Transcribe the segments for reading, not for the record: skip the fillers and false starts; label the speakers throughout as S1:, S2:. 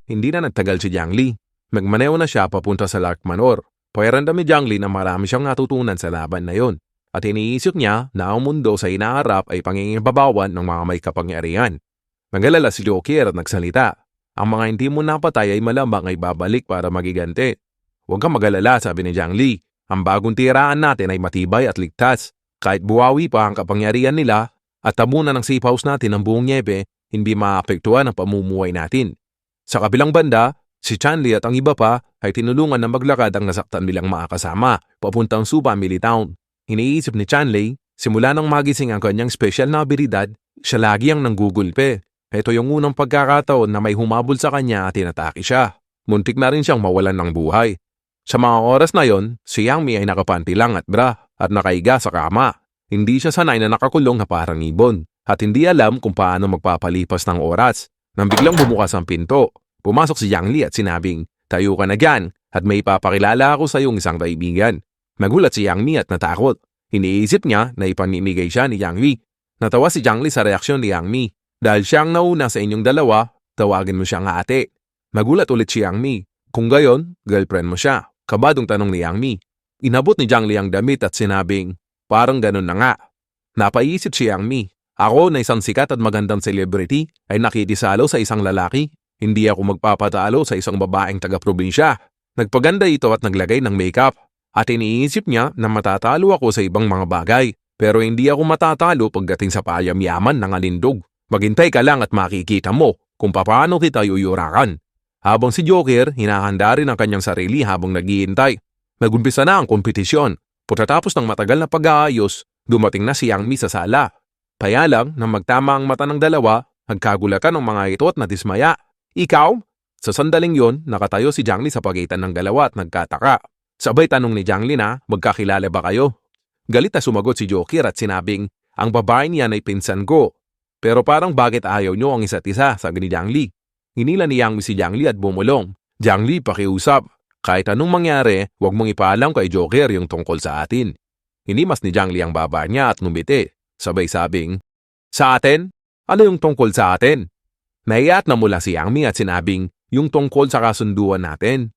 S1: hindi na nagtagal si Jiang Li. Magmaneho na siya papunta sa Lark Manor. Pakiramdam ni Jiang Li na marami siyang natutunan sa laban na yon. At iniisip niya na ang mundo sa inaharap ay pangingibabawan ng mga may kapangyarihan. Nagalala si Joker at nagsalita. Ang mga hindi mo napatay ay malamang ay babalik para magiganti. Huwag kang mag-alala, sabi ni Jiang Li. Ang bagong tiraan natin ay matibay at ligtas. Kahit buwawi pa ang kapangyarihan nila at tabunan ng safe house natin ang buong niebe, hindi maapektuhan ang pamumuhay natin. Sa kabilang banda, si Chanli at ang iba pa ay tinulungan na maglakad ang nasaktan nilang mga kasama papuntang Su Family Town. Iniisip ni Chanli, simula nang magising ang kanyang special na abilidad, siya lagi ang nanggugulpe. Ito yung unang pagkakataon na may humabol sa kanya at tinatake siya. Muntik na rin siyang mawalan ng buhay. Sa mga oras na yon, si Yang Mi ay nakapanti lang at bra at nakaiga sa kama. Hindi siya sanay na nakakulong na parang ibon at hindi alam kung paano magpapalipas ng oras. Nang biglang bumukas ang pinto, pumasok si Yang Li at sinabing, "Tayo ka na dyan at may ipapakilala ako sa iyong isang kaibigan." Nagulat si Yang Mi at natakot. Iniisip niya na ipaninigay siya ni Yang Mi. Natawa si Jiang Li sa reaksyon ni Yang Mi. Dahil siyang nauna sa inyong dalawa, tawagin mo siyang ate. Nagulat ulit si Yang Mi. Kung gayon, girlfriend mo siya. Kabadong tanong ni Yang Mi. Inabot ni Jiang Li ang damit at sinabing, "Parang ganun na nga." Napaisip si Yang Mi. Ako na isang sikat at magandang celebrity ay nakikisalo sa isang lalaki. Hindi ako magpapatalo sa isang babaeng taga-probinsya. Nagpaganda ito at naglagay ng makeup. At iniisip niya na matatalo ako sa ibang mga bagay. Pero hindi ako matatalo pagdating sa payam-yaman ng alindog. Maghintay ka lang at makikita mo kung paano kita yuyurakan. Habang si Joker, hinahanda rin ang kanyang sarili habang naghihintay. Nagumpisa na ang kompetisyon. Pagkatapos ng matagal na pag-aayos, dumating na si Yang Mi sa sala. Kaya lang, nang magtama ang mata ng dalawa, nagkagulatan ng mga ito at nadismaya. "Ikaw?" Sa sandaling yon, nakatayo si Jiang Li sa pagitan ng dalawa at nagkataka. Sabay tanong ni Jiang Li na, "Magkakilala ba kayo?" Galit na sumagot si Joker at sinabing, "Ang babae niyan ay pinsan ko. Pero parang bakit ayaw nyo ang isa't isa," sabi ni Jiang Li. Hinila ni Yang Mi si Jiang Li at bumulong. "Jiang Li, pakiusap. Kahit anong mangyari, huwag mong ipaalam kay Joker yung tungkol sa atin." Hinimas ni Jiang Li ang baba niya at ngumiti. Sabay sabing, "Sa atin? Ano yung tungkol sa atin?" Naiyak na mula si Yang Mi at sinabing, "Yung tungkol sa kasunduan natin."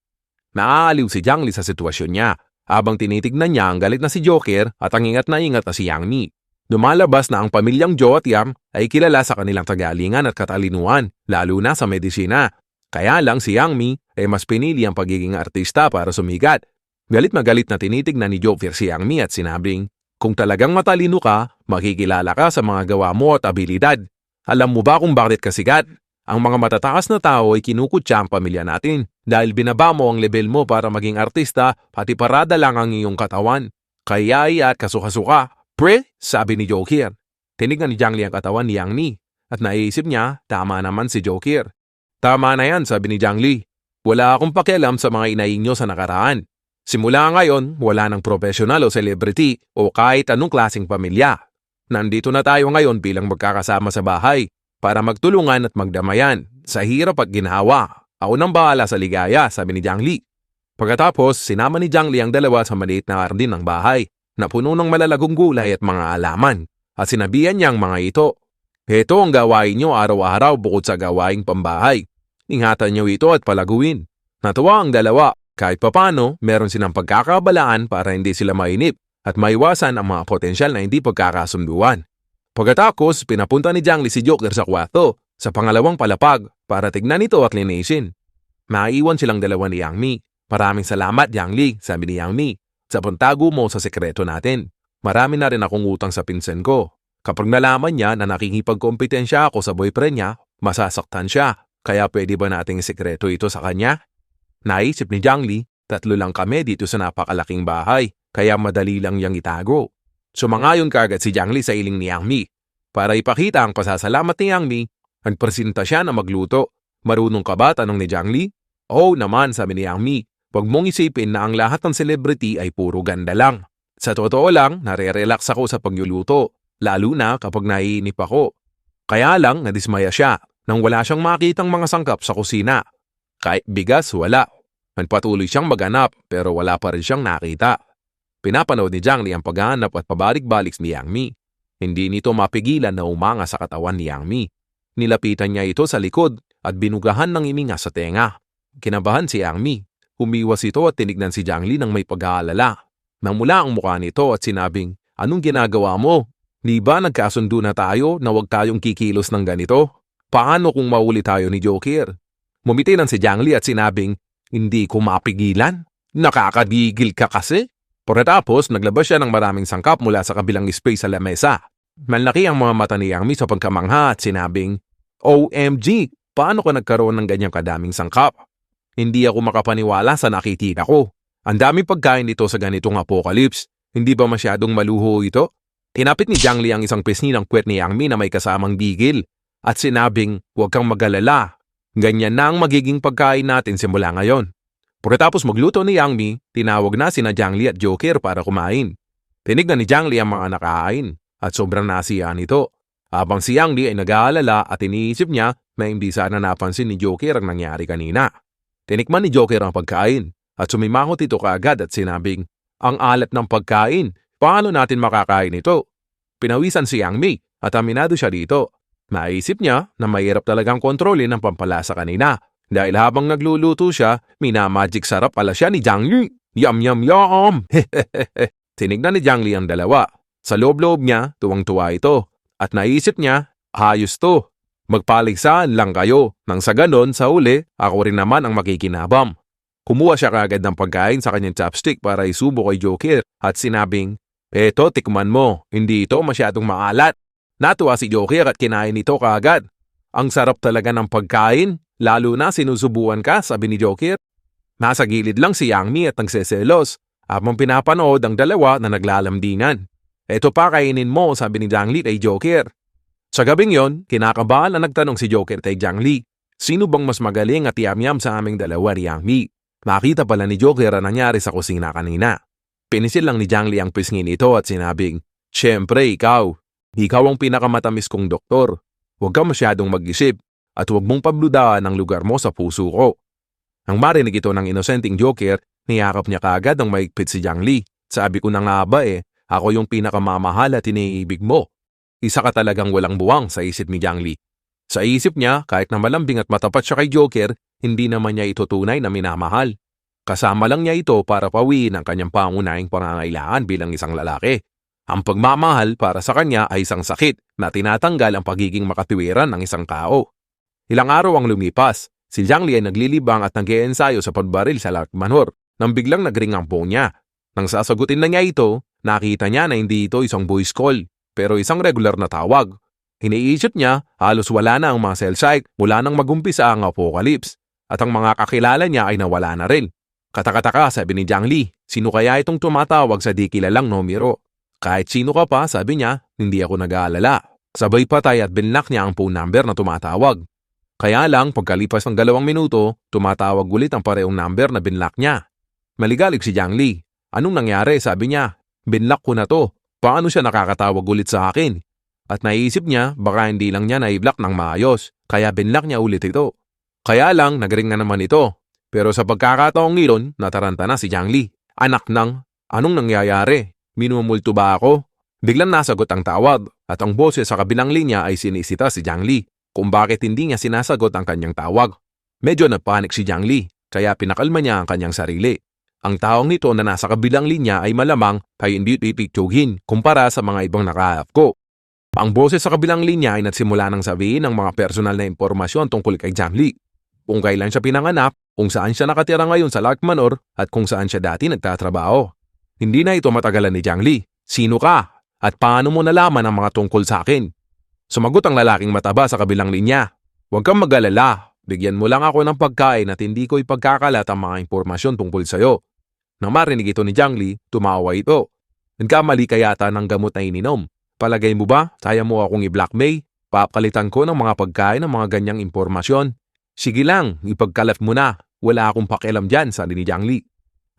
S1: Naaaliw si Jiang Li sa sitwasyon niya. Habang tinitignan niya ang galit na si Joker at ang ingat na si Yang Mi. Lumalabas na ang pamilyang Zhou at Yang ay kilala sa kanilang tagalingan at katalinuhan, lalo na sa medisina. Kaya lang si Yang Mi ay mas pinili ang pagiging artista para sumigat. Galit na tinitignan ni Joker si Yang Mi at sinabing, "Kung talagang matalino ka, makikilala ka sa mga gawa mo at abilidad. Alam mo ba kung bakit ka sikat? Ang mga matataas na tao ay kinukutya ang pamilya natin dahil binaba mo ang level mo para maging artista pati parada lang ang iyong katawan. Kaya at kasuka-suka." "Pre," sabi ni Joker. Tinignan ni Jiang Li ang katawan ni Yang Mi at naisip niya, tama naman si Joker. "Tama na yan," sabi ni Jiang Li. "Wala akong pakialam sa mga inaing nyo sa nakaraan. Simula ngayon, wala ng professional o celebrity o kahit anong klaseng pamilya. Nandito na tayo ngayon bilang magkakasama sa bahay para magtulungan at magdamayan sa hirap at ginhawa. Ako nang bahala sa ligaya," sabi ni Jiang Li. Pagkatapos, sinama ni Jiang Li ang dalawa sa maliit na hardin ng bahay na puno ng malalagong gulay at mga alaman, at sinabihan niya ang mga ito, "Ito ang gawain nyo araw-araw bukod sa gawaing pambahay. Ingatan nyo ito at palaguin." Natuwa ang dalawa. Kahit papano, meron silang pagkakabalaan para hindi sila mainip at maiwasan ang mga potensyal na hindi pagkakasunduan. Pagkatapos, pinapunta ni Jiang Li si Joker sa kwarto, sa pangalawang palapag, para tignan ito at linisin. Maiiwan silang dalawa ni Yang Mi. "Maraming salamat, Jiang Li," sabi ni Yang Mi. "Sa pagtago mo sa sekreto natin. Marami na rin akong utang sa pinsan ko. Kapag nalaman niya na nakikipagkompetensya ako sa boyfriend niya, masasaktan siya. Kaya pwede ba nating sekreto ito sa kanya?" Naisip ni Jiang Li, "Tatlo lang kami dito sa napakalaking bahay, kaya madali lang niyang itago." Sumangayon kaagad si Jiang Li sa iling ni Yang Mi. Para ipakita ang pasasalamat ni Yang Mi, nagpresenta siya na magluto. "Marunong ka ba?" tanong ni Jiang Li. "Oo naman," sabi ni Yang Mi. "Huwag mong isipin na ang lahat ng celebrity ay puro ganda lang. Sa totoo lang, nare-relax ako sa pagluluto, lalo na kapag naiinip ako." Kaya lang, nadismaya siya nang wala siyang makitang mga sangkap sa kusina. Kahit bigas, wala. Nagpatuloy siyang maghanap pero wala pa rin siyang nakita. Pinapanood ni Jiang Li ang paghahanap at pabalik-balik ni Yang Mi. Hindi nito mapigilan na umanga sa katawan ni Yang Mi. Nilapitan niya ito sa likod at binugahan ng iminga sa tenga. Kinabahan si Yang Mi. Umiwas ito at tinignan si Jiang Li ng may pag-aalala. Namula ang mukha nito at sinabing, "Anong ginagawa mo? Di ba nagkasundo na tayo na huwag tayong kikilos ng ganito? Paano kung mauli tayo ni Joker?" Mumitinan si Jiang Li at sinabing, "Hindi ko mapigilan. Nakakadigil ka kasi." Pagkatapos, naglabas siya ng maraming sangkap mula sa kabilang space sa lamesa. Malaki ang mga mata ni Yang Mi sa pagkamangha at sinabing, "OMG, paano ka nagkaroon ng ganyang kadaming sangkap? Hindi ako makapaniwala sa nakikita ko. Ang daming pagkain dito sa ganitong apocalypse. Hindi ba masyadong maluho ito?" Tinapit ni Jiang Li ang isang pisngi ng puwet ni Yang Mi na may kasamang bigil at sinabing, "Huwag kang mag-alala. Ganyan na ang magiging pagkain natin simula ngayon." Pagkatapos magluto ni Yang Mi, tinawag na sina Jiang Li at Joker para kumain. Tinignan ni Jiang Li ang mga nakain at sobrang nasiyahan nito. Habang si Yang Li ay nag-aalala at iniisip niya na hindi sana napansin ni Joker ang nangyari kanina. Tinikman ni Joker ang pagkain at sumimangot ito kaagad at sinabing, "Ang alat ng pagkain, paano natin makakain ito?" Pinawisan si Yang Mi at aminado siya dito. Naisip niya na mahirap talagang kontrolin ang pampalasa kanina. Dahil habang nagluluto siya, minamagic sarap pala siya ni Jiang Li. Yum yum yum! Tinignan ni Jiang Li ang dalawa. Sa loob-loob niya, tuwang-tuwa ito. At naisip niya, ayos to. Magpaliksaan lang kayo. Nang sa ganon, sa uli, ako rin naman ang makikinabam. Kumuha siya kaagad ng pagkain sa kanyang chopstick para isubo kay Joker at sinabing, "Eto, tikman mo. Hindi ito masyadong maalat." Natuwa si Joker at kinain ito kaagad. "Ang sarap talaga ng pagkain. Lalo na sinusubuan ka," sabi ni Joker. Nasa gilid lang si Yang Mi at nagseselos habang pinapanood ang dalawa na naglalambingan. "Eto pa, kainin mo," sabi ni Jiang Li kay Joker. Sa gabing yon, kinakabahan na nagtanong si Joker kay Jiang Li, "Sino bang mas magaling at yam-yam sa aming dalawa ni Yang Mi?" Nakita pala ni Joker ang nangyari sa kusina kanina. Pinisil lang ni Jiang Li ang pisngi nito at sinabing, "Siyempre, ikaw. Ikaw ang pinakamatamis kong doktor. Huwag ka masyadong mag-isip. At huwag mong pabludaan ang lugar mo sa puso ko." Nang marinig ito ng inosenteng Joker, niyakap niya kaagad ang maigpit si Jiang Li. "Sabi ko na nga ba ako yung pinakamamahal at iniibig mo." Isa ka talagang walang buwang sa isip ni Jiang Li. Sa isip niya, kahit na malambing at matapat siya kay Joker, hindi naman niya ito tunay na minamahal. Kasama lang niya ito para pawiin ang kanyang pangunahing pangangailangan bilang isang lalaki. Ang pagmamahal para sa kanya ay isang sakit na tinatanggal ang pagiging makatiwiran ng isang tao. Ilang araw ang lumipas, si Jiang Li ay naglilibang at nag-iensayo sa pagbaril sa Lark Manor nang biglang nagring ang phone niya. Nang sasagutin na niya ito, nakita niya na hindi ito isang voice call, pero isang regular na tawag. Iniisip niya, halos wala na ang mga cell site mula nang magumpisa ang apocalypse, at ang mga kakilala niya ay nawala na rin. Katakataka, sabi ni Jiang Li, "Sino kaya itong tumatawag sa di kilalang numero?" "Kahit sino ka pa," sabi niya, "hindi ako nag-aalala." Sabay patay at binlock niya ang phone number na tumatawag. Kaya lang, pagkalipas ng 2 minuto, tumatawag ulit ang parehong number na binlock niya. Maligalig si Jiang Li. "Anong nangyari?" sabi niya. "Binlock ko na to. Paano siya nakakatawag ulit sa akin?" At naisip niya, baka hindi lang niya na-i-block ng maayos, kaya binlock niya ulit ito. Kaya lang, nagring na naman ito. Pero sa pagkakataong ngayon, nataranta na si Jiang Li. "Anak ng, anong nangyayari? Minumulto ba ako?" Biglang nasagot ang tawag, at ang boses sa kabilang linya ay sinisita si Jiang Li kung bakit hindi niya sinasagot ang kanyang tawag. Medyo napanik si Jiang Li, kaya pinakalma niya ang kanyang sarili. Ang taong nito na nasa kabilang linya ay malamang ay hindi pipiktyugin kumpara sa mga ibang nakaharap ko. Ang boses sa kabilang linya ay nagsimula ng sabihin ng mga personal na impormasyon tungkol kay Jiang Li. Kung kailan siya pinanganak, kung saan siya nakatira ngayon sa Lark Manor, at kung saan siya dati nagtatrabaho. Hindi na ito matagalan ni Jiang Li. "Sino ka? At paano mo nalaman ang mga tungkol sa akin?" Sumagot ang lalaking mataba sa kabilang linya. "Huwag kang mag-alala. Bigyan mo lang ako ng pagkain at hindi ko ipagkakalat ang mga impormasyon tungkol sa'yo." Nang marinig ito ni Jiang Li, tumawa ito. "Nagkamali ka yata ng gamot na ininom. Palagay mo ba, kaya mo akong i-blackmail? Papalitan ko ng mga pagkain ng mga ganyang impormasyon. Sige lang, ipagkalat mo na. Wala akong pakialam dyan," sabi ni Jiang Li.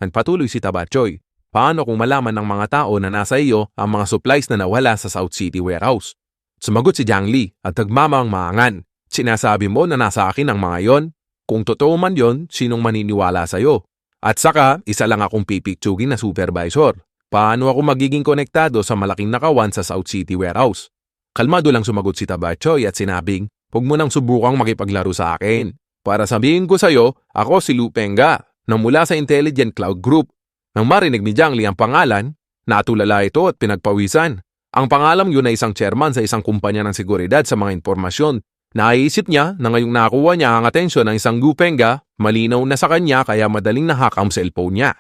S1: Nagpatuloy si Tabachoy. "Paano kung malaman ng mga tao na nasa iyo ang mga supplies na nawala sa South City warehouse?" Sumagot si Jiang Li at nagmamang-maangan. "Sinasabi mo na nasa akin ang mga yon? Kung totoo man yon, sinong maniniwala sa'yo? At saka, isa lang akong pipiktsugin na supervisor. Paano ako magiging konektado sa malaking nakawan sa South City warehouse?" Kalmado lang sumagot si Tabachoy at sinabing, huwag mo nang subukang makipaglaro sa akin. Para sabihin ko sa'yo, ako si Lupenga, na mula sa Intelligent Cloud Group. Nang marinig ni Jiangli ang pangalan, natulala ito at pinagpawisan. Ang pangalan yun ay isang chairman sa isang kumpanya ng seguridad sa mga impormasyon. Naisip niya na ngayong nakuha niya ang atensyon ng isang Lupenga, malinaw na sa kanya kaya madaling nahak ang cellphone niya.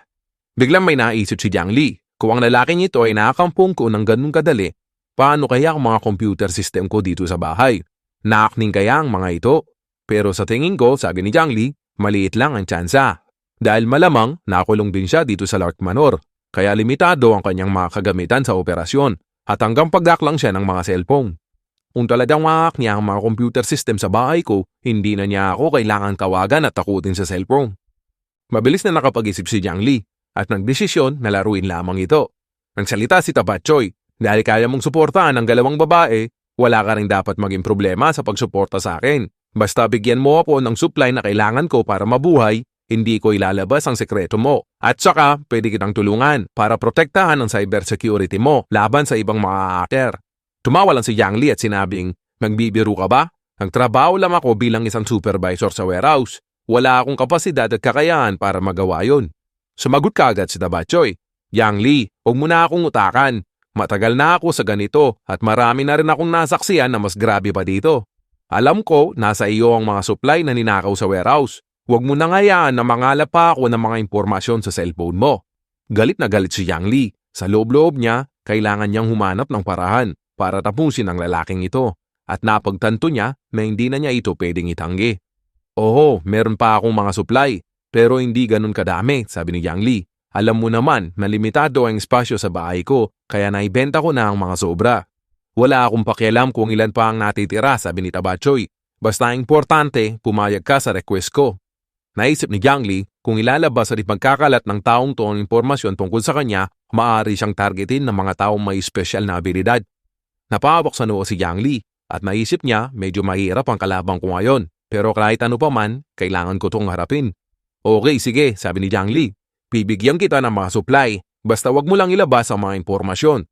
S1: Biglang may naisip si Jiangli, kung ang lalaking ito ay nakakampung ko ng ganun kadali, paano kaya ang mga computer system ko dito sa bahay? Naakning kaya ang mga ito? Pero sa tingin ko, sabi ni Jiangli, maliit lang ang tsansa. Dahil malamang nakulong din siya dito sa Lark Manor, kaya limitado ang kanyang mga kagamitan sa operasyon at hanggang pagdak lang siya ng mga cellphone. Kung talagang mahack niya ang mga computer system sa bahay ko, hindi na niya ako kailangan tawagan at takutin sa cellphone. Mabilis na nakapag-isip si Jiangli at nagdesisyon na laruin lamang ito. Nagsalita si Tabatchoy, dahil kaya mong suportahan ang galawang babae, wala ka rin dapat maging problema sa pagsuporta sa akin. Basta bigyan mo ako ng supply na kailangan ko para mabuhay, hindi ko ilalabas ang sekreto mo. At saka, pwede kitang tulungan para protektahan ang cybersecurity mo laban sa ibang mga hacker. Tumawa lang si Jiangli at sinabing, magbibiro ka ba? Nagtrabaho lang ako bilang isang supervisor sa warehouse. Wala akong kapasidad at kakayahan para magawa yon. Sumagot kaagad si Tabatchoy, Jiangli, huwag mo na akong utakan. Matagal na ako sa ganito at marami na rin akong nasaksiyan na mas grabe pa dito. Alam ko, nasa iyo ang mga supply na ninakaw sa warehouse. Huwag mo nang hayaan na mangalap pa ako ng mga impormasyon sa cellphone mo. Galit na galit si Jiangli. Sa loob-loob niya, kailangan niyang humanap ng parahan para tapusin ang lalaking ito. At napagtanto niya na hindi na niya ito pwedeng itanggi. Oo, meron pa akong mga supply, pero hindi ganun kadami, sabi ni Jiangli. Alam mo naman na limitado ang espasyo sa bahay ko, kaya naibenta ko na ang mga sobra. Wala akong pakialam kung ilan pa ang natitira, sabi ni Tabatchoy. Basta importante, pumayag ka sa request ko. Naisip ni Jiangli, kung ilalabas at ipagkakalat ng taong to ang impormasyon tungkol sa kanya, maaari siyang targetin ng mga taong may espesyal na abilidad. Napahawak sa noo si Jiangli at naisip niya medyo mahirap ang kalabang ko ngayon. Pero kahit ano pa man, kailangan ko itong harapin. Okay, sige, sabi ni Jiangli. Bibigyan kita ng mga supply, basta wag mo lang ilabas ang mga impormasyon.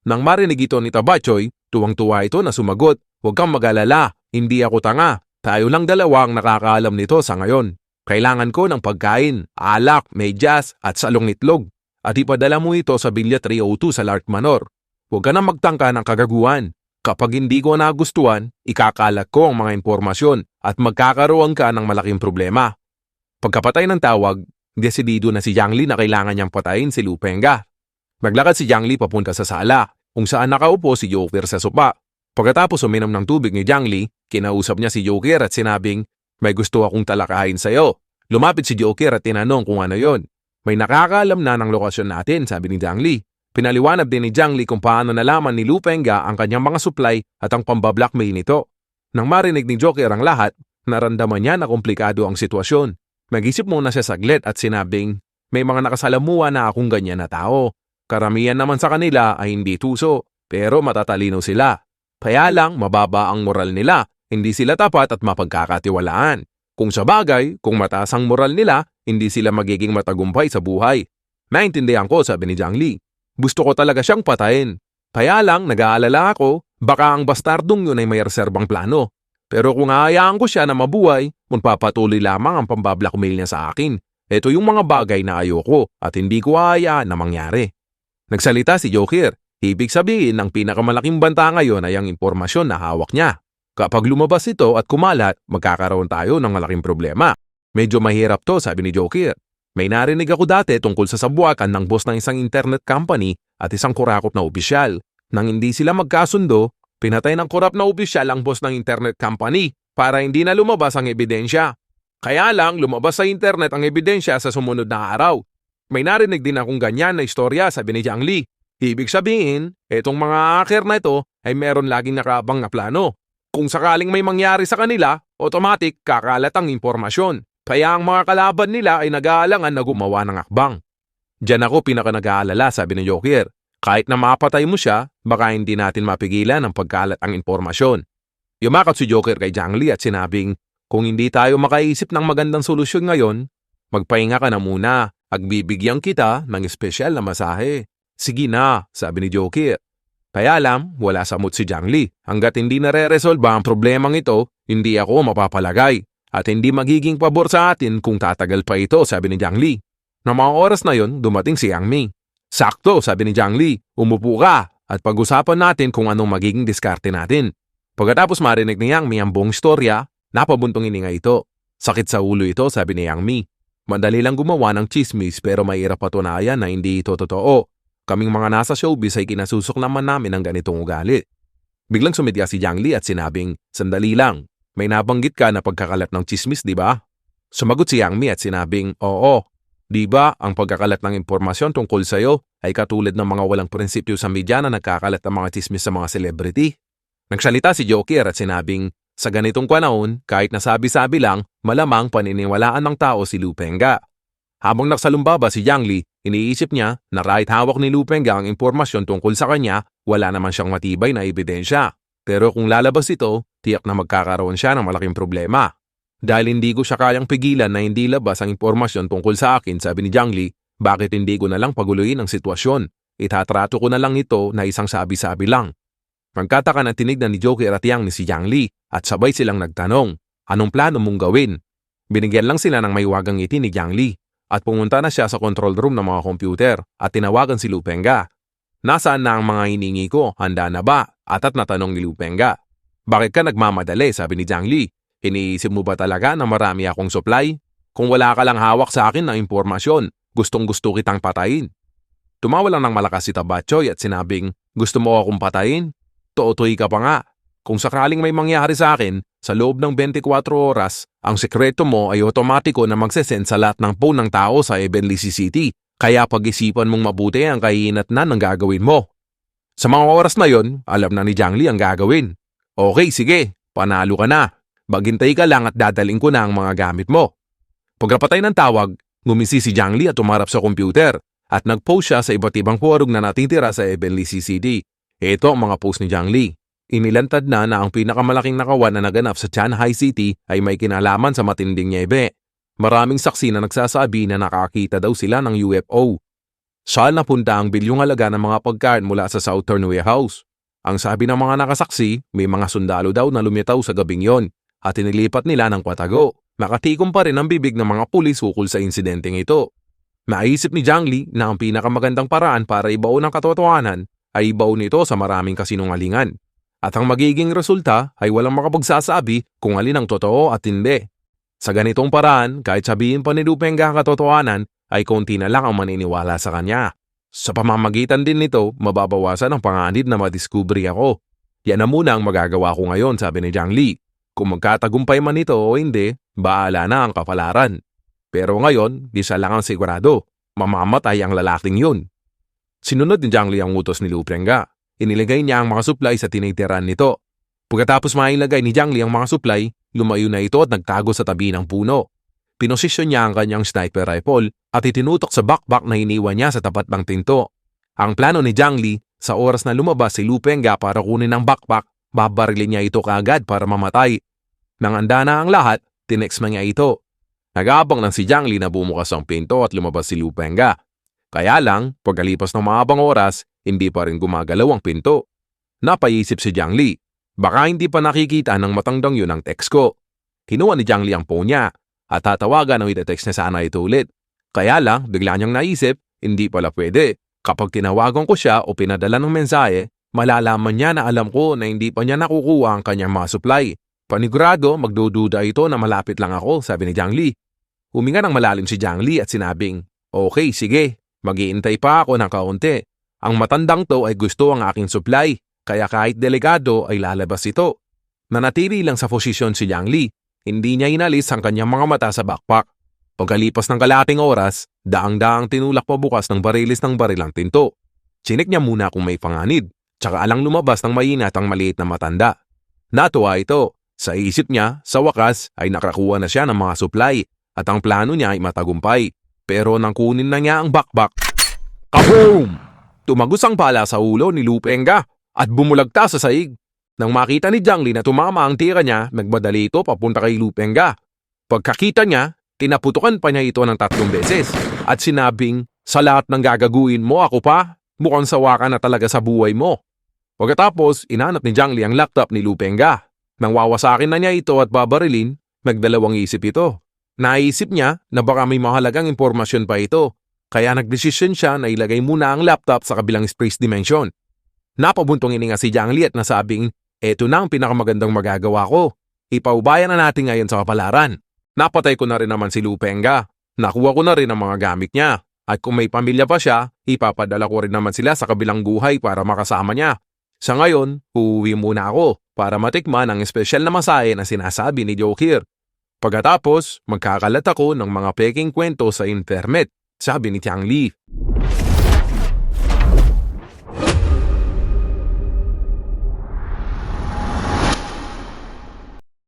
S1: Nang marinig ito ni Tabatchoy, tuwang-tuwa ito na sumagot, huwag kang mag-alala, hindi ako tanga. Tayo lang dalawa ang nakakaalam nito sa ngayon. Kailangan ko ng pagkain, alak, medyas at salong itlog. At ipadala mo ito sa Bilya 302 sa Lark Manor. Huwag ka na magtangka ng kagaguhan. Kapag hindi ko nagustuhan, ikakalat ko ang mga impormasyon at magkakaroon ka ng malaking problema. Pagkapatay ng tawag, desidido na si Jiangli na kailangan niyang patayin si Lupenga. Naglakad si Jiangli papunta sa sala, kung saan nakaupo si Joker sa sopa. Pagkatapos uminom ng tubig ni Jiangli, kinausap niya si Joker at sinabing, may gusto akong talakayin sa'yo. Lumapit si Joker at tinanong kung ano yon. May nakakaalam na ng lokasyon natin, sabi ni Jiangli. Pinaliwanag din ni Jiangli kung paano nalaman ni Lupenga ang kanyang mga supply at ang pambablackmail nito. Nang marinig ni Joker ang lahat, naramdaman niya na komplikado ang sitwasyon. Mag-isip muna siya saglit at sinabing, may mga nakasalamuha na akong ganyan na tao. Karamihan naman sa kanila ay hindi tuso, pero matatalino sila. Kaya lang, mababa ang moral nila, hindi sila tapat at mapagkakatiwalaan. Kung sa bagay, kung mataas ang moral nila, hindi sila magiging matagumpay sa buhay. Naintindihan ko, sabi ni Jiangli. Gusto ko talaga siyang patayin. Kaya lang, nag-aalala ako, baka ang bastardong yun ay may reserbang plano. Pero kung hayaan ko siya na mabuhay, magpapatuloy lamang ang pambablackmail niya sa akin. Ito yung mga bagay na ayoko at hindi ko hayaan na mangyari. Nagsalita si Joker. Ibig sabihin, ang pinakamalaking banta ngayon ay ang impormasyon na hawak niya. Kapag lumabas ito at kumalat, magkakaroon tayo ng malaking problema. Medyo mahirap to, sabi ni Joker. May narinig ako dati tungkol sa sabuakan ng boss ng isang internet company at isang kurakot na opisyal. Nang hindi sila magkasundo, pinatay ng korap na opisyal ang boss ng internet company para hindi na lumabas ang ebidensya. Kaya lang, lumabas sa internet ang ebidensya sa sumunod na araw. May narinig din akong ganyan na istorya, sabi ni Jiangli. Ibig sabihin, etong mga hacker na ito ay meron laging nakaabang na plano. Kung sakaling may mangyari sa kanila, automatic kakalat ang impormasyon. Kaya ang mga kalaban nila ay nag-aalangan na gumawa ng akbang. Diyan ako pinaka-nag-aalala, sabi ni Joker. Kahit na mapatay mo siya, baka hindi natin mapigilan ang pagkalat ang impormasyon. Yumakot si Joker kay Jiangli at sinabing, kung hindi tayo makaisip ng magandang solusyon ngayon, magpahinga ka na muna at bibigyan kita ng espesyal na masahe. Sige na, sabi ni Joker. Kaya alam, wala sa mood si Jiangli. Hanggat hindi nare-resolve ang problemang ito, hindi ako mapapalagay. At hindi magiging pabor sa atin kung tatagal pa ito, sabi ni Jiangli. Nang mga oras na yon, dumating si Yang Mi. Sakto, sabi ni Jiangli, umupo ka at pag-usapan natin kung anong magiging diskarte natin. Pagkatapos marinig ni Yang Mi ang buong istorya, napabuntong hininga ito. Sakit sa ulo ito, sabi ni Yang Mi. Madali lang gumawa ng chismis pero mahirap patunayan na hindi ito totoo. Kaming mga nasa showbiz ay kinasusok naman namin ng ganitong ugali. Biglang sumitya si Jiangli at sinabing, sandali lang, may nabanggit ka na pagkakalat ng chismis, di ba? Sumagot si Yang Mi at sinabing, oo. Di ba ang pagkakalat ng impormasyon tungkol sa'yo ay katulad ng mga walang prinsipyo sa media na nagkakalat ng mga chismis sa mga celebrity? Nagsalita si Joker at sinabing, sa ganitong panahon, kahit nasabi-sabi lang, malamang paniniwalaan ng tao si Lupenga. Habang nagsalumbaba si Jiangli, iniisip niya na kahit hawak ni Lupenga ang impormasyon tungkol sa kanya, wala naman siyang matibay na ebidensya. Pero kung lalabas ito, tiyak na magkakaroon siya ng malaking problema. Dahil hindi ko siya kayang pigilan na hindi labas ang impormasyon tungkol sa akin, sabi ni Jiangli, bakit hindi ko na lang paguluhin ang sitwasyon? Itatrato ko na lang ito na isang sabi-sabi lang. Magkataka na tinignan ni Joker at Yang ni si Jiangli at sabay silang nagtanong, anong plano mong gawin? Binigyan lang sila ng maywagang ngiti ni Jiangli. At pumunta na siya sa control room ng mga computer at tinawagan si Lupenga. Nasaan na ang mga hiningi ko? Handa na ba? Atat na tanong ni Lupenga. Bakit ka nagmamadali? Sabi ni Jiangli. Iniisip mo ba talaga na marami akong supply? Kung wala ka lang hawak sa akin ng impormasyon, gustong-gusto kitang patayin. Tumawa lang ng malakas si Tabachoy at sinabing, gusto mo akong patayin? Tootoy ka pa nga. Kung sakaling may mangyari sa akin, sa loob ng 24 oras, ang sekreto mo ay otomatiko na magsesend sa lahat ng phone ng tao sa Ebenlici City. Kaya pag-isipan mong mabuti ang kahinatnan ng gagawin mo. Sa mga oras na yon, alam na ni Jiangli ang gagawin. Okay, sige, panalo ka na. Maghintay ka lang at dadaling ko na ang mga gamit mo. Pagkapatay ng tawag, ngumisi si Jiangli at tumarap sa computer at nag-post siya sa iba't ibang forum na natitira sa Ebenlici City. Ito ang mga post ni Jiangli. Inilantad na ang pinakamalaking nakawan na naganap sa Tianhai City ay may kinalaman sa matinding nyebe. Maraming saksi na nagsasabi na nakakita daw sila ng UFO. Saan napunta ang bilyong halaga ng mga pagkain mula sa Southern Warehouse? Ang sabi ng mga nakasaksi, may mga sundalo daw na lumitaw sa gabing yon at inilipat nila ng kwatago. Nakatikom pa rin ang bibig ng mga pulis ukol sa insidenteng ito. Naisip ni Jiangli na ang pinakamagandang paraan para ibaon ang katotohanan ay ibaon ito sa maraming kasinungalingan. At ang magiging resulta ay walang makapagsasabi kung alin ang totoo at hindi. Sa ganitong paraan, kahit sabihin pa ni Lupenga ang katotohanan, ay konti na lang ang maniniwala sa kanya. Sa pamamagitan din nito, mababawasan ang panganib na madiskubre ako. Yan na muna ang magagawa ko ngayon, sabi ni Jiangli. Kung magkatagumpay man ito o hindi, bahala na ang kapalaran. Pero ngayon, di siya lang ang sigurado. Mamamatay ang lalaking yun. Sinunod ni Jiangli ang utos ni Lupenga. Inilagay niya ang mga supply sa tinitiran nito. Pagkatapos mailagay ni Jiangli ang mga supply, lumayo na ito at nagtago sa tabi ng puno. Pinosisyon niya ang kanyang sniper rifle at itinutok sa backpack na iniwan niya sa tapat ng tinto. Ang plano ni Jiangli, sa oras na lumabas si Lupenga para kunin ang backpack, babarilin niya ito kaagad para mamatay. Nang anda na ang lahat, tinext man niya ito. Nag-aabang lang si Jiangli na bumukas ang pinto at lumabas si Lupenga. Kaya lang, pagkalipas ng mahabang oras, hindi pa rin gumagalaw ang pinto. Napaisip si Jiangli, baka hindi pa nakikita ng matandang yun ang text ko. Kinuha ni Jiangli ang phone niya at tatawagan o itetext niya sana ito ulit. Kaya lang, bigla niyang naisip, hindi pala pwede. Kapag tinawagan ko siya o pinadala ng mensahe, malalaman niya na alam ko na hindi pa niya nakukuha ang kanyang mga supply. Panigurado, magdududa ito na malapit lang ako, sabi ni Jiangli. Huminga ng malalim si Jiangli at sinabing, okay, sige. Mag-iintay pa ako ng kaunti. Ang matandang to ay gusto ang aking supply, kaya kahit delikado ay lalabas ito. Nanatili lang sa posisyon si Jiangli. Hindi niya inalis ang kanyang mga mata sa backpack. Pagkalipas ng kalating oras, daang-daang tinulak pabukas ng barilis ng barilang tinto. Chinik niya muna kung may panganib, tsaka alang lumabas ng mainat ang maliit na matanda. Natuwa ito. Sa isip niya, sa wakas ay nakakuha na siya ng mga supply at ang plano niya ay matagumpay. Pero nang kunin na niya ang backpack, kaboom! Tumagos ang pala sa ulo ni Lupenga at bumulagta sa saig. Nang makita ni Jiangli na tumama ang tira niya, nagmadali ito papunta kay Lupenga. Pagkakita niya, tinaputukan pa niya ito ng 3 beses at sinabing, sa lahat ng gagaguin mo ako pa, mukhang sawa ka na talaga sa buhay mo. Pagkatapos, inanap ni Jiang Li ang laptop ni Lu Pengga. Nang wawasakin na niya ito at babarilin, nagdalawang isip ito. Naisip niya na baka may mahalagang impormasyon pa ito, kaya nagdesisyon siya na ilagay muna ang laptop sa kabilang space dimension. Napabuntong ininga si Jiang Li at nasabing, eto na ang pinakamagandang magagawa ko. Ipaubayan na natin ngayon sa kapalaran. Napatay ko na rin naman si Lu Pengga. Nakuha ko na rin ang mga gamit niya. At kung may pamilya pa siya, ipapadala ko rin naman sila sa kabilang buhay para makasama niya. Sa ngayon, uuwi muna ako para matikman ang espesyal na masahe na sinasabi ni Jokir. Pagkatapos, magkakalat ako ng mga peking kwento sa internet, sabi ni Tiang Li.